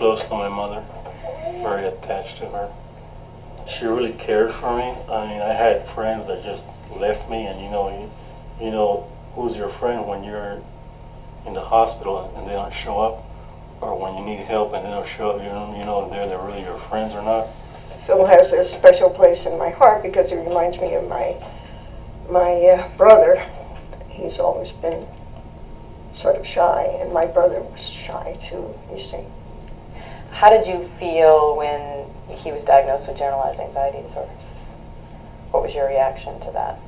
close to my mother, very attached to her. She really cared for me. I mean, I had friends that just left me, and you know who's your friend when you're in the hospital and they don't show up, or when you need help and they don't show up. You know if they're really your friends or not. Phil has a special place in my heart because it reminds me of my brother. He's always been sort of shy, and my brother was shy too, you see. How did you feel when he was diagnosed with generalized anxiety disorder? What was your reaction to that?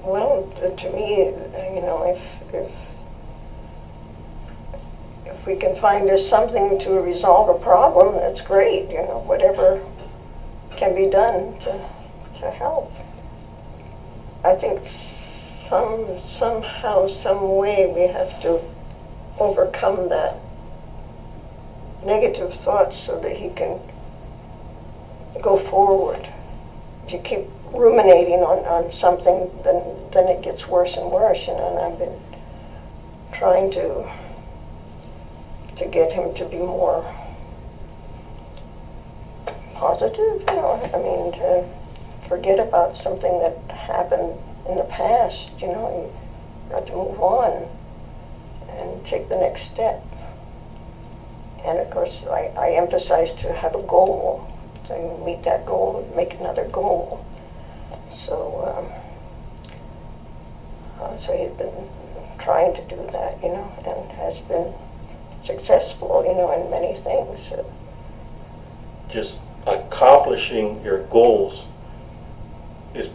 Well, to me, if we can find us something to resolve a problem, that's great. Whatever can be done to help. I think somehow, some way, we have to overcome that negative thoughts so that he can go forward. If you keep ruminating on something, then it gets worse and worse, and I've been trying to get him to be more positive, to forget about something that happened in the past, you got to move on and take the next step. And of course, I emphasize to have a goal, to meet that goal and make another goal. So he's been trying to do that, and has been successful, in many things. Just accomplishing your goals is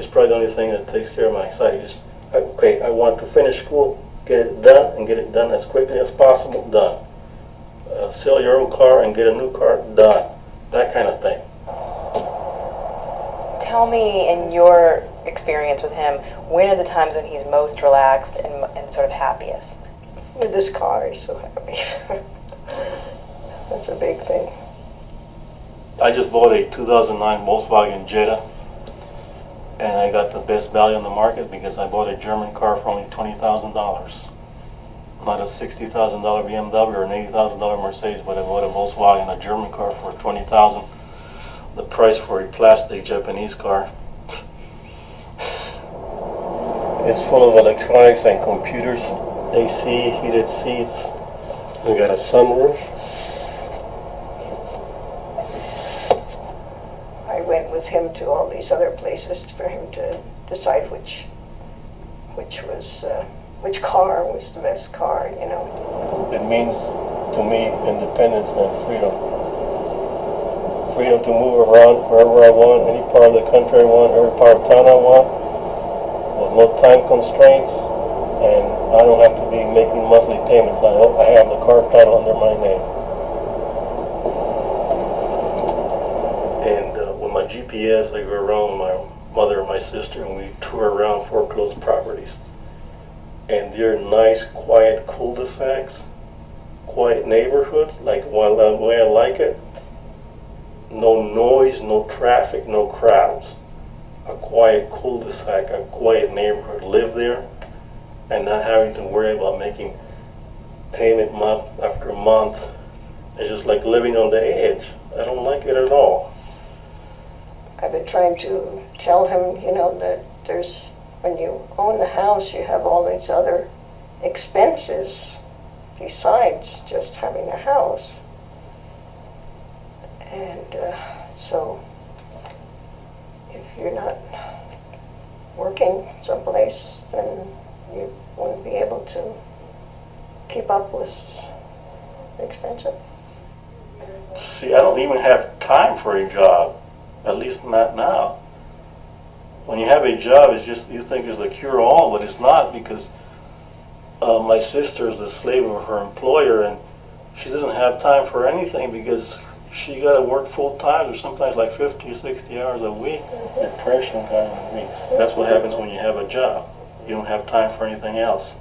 probably the only thing that takes care of my anxiety. Just, okay, I want to finish school, get it done, and get it done as quickly as possible, done. Sell your old car and get a new car, done. That kind of thing. Tell me, in your experience with him, when are the times when he's most relaxed and sort of happiest? With this car, he's so happy. That's a big thing. I just bought a 2009 Volkswagen Jetta, and I got the best value on the market because I bought a German car for only $20,000. Not a $60,000 BMW or an $80,000 Mercedes, but I bought a Volkswagen, a German car, for $20,000. The price for a plastic Japanese car. It's full of electronics and computers, AC, heated seats. We got a sunroof. I went with him to all these other places for him to decide which car was the best car, It means to me independence and freedom. Freedom to move around wherever I want, any part of the country I want, every part of town I want, with no time constraints, and I don't have to be making monthly payments. I have the car title under my name. And with my GPS, I go around with my mother and my sister, and we tour around foreclosed properties. And they're nice, quiet cul-de-sacs, quiet neighborhoods, like the way I like it. No noise, no traffic, no crowds. A quiet cul-de-sac, a quiet neighborhood. Live there and not having to worry about making payment month after month. It's just like living on the edge. I don't like it at all. I've been trying to tell him, that when you own the house, you have all these other expenses besides just having a house. And so if you're not working someplace, then you won't be able to keep up with the expenses. See, I don't even have time for a job, at least not now. When you have a job, it's just, you think it's the cure-all, but it's not, because my sister is the slave of her employer, and she doesn't have time for anything because she got to work full time, or sometimes like 50 or 60 hours a week. Depression kind of weeks. That's what happens when you have a job. You don't have time for anything else.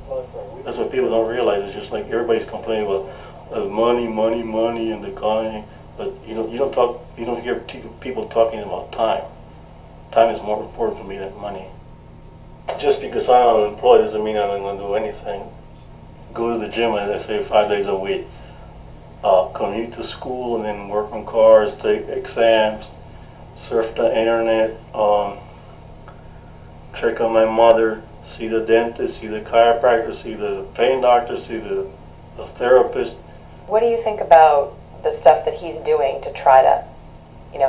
That's what people don't realize. It's just like everybody's complaining about money, and the economy, but you don't hear people talking about time. Time is more important to me than money. Just because I'm unemployed doesn't mean I'm not going to do anything. Go to the gym, as I say, 5 days a week. commute to school and then work on cars, take exams, surf the internet, check on my mother, see the dentist, see the chiropractor, see the pain doctor, see the therapist. What do you think about the stuff that he's doing to try to,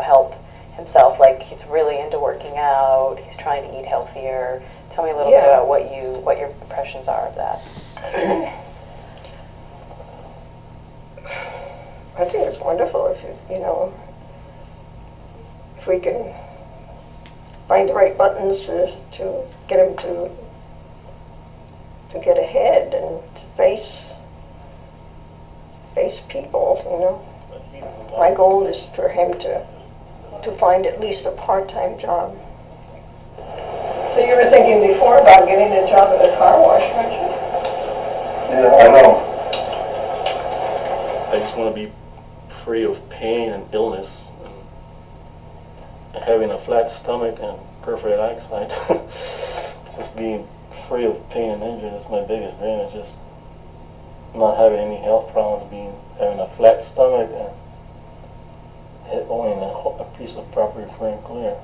help himself? Like, he's really into working out, he's trying to eat healthier. Tell me a little bit about what your impressions are of that. I think it's wonderful if if we can find the right buttons to get him to get ahead and to face people. My goal is for him to find at least a part-time job. So you were thinking before about getting a job at a car wash, weren't you? Yeah, I know. I just want to be free of pain and illness and having a flat stomach and perfect eyesight. Just being free of pain and injury, that's my biggest dream. It's just not having any health problems, having a flat stomach and owning a piece of property free and clear.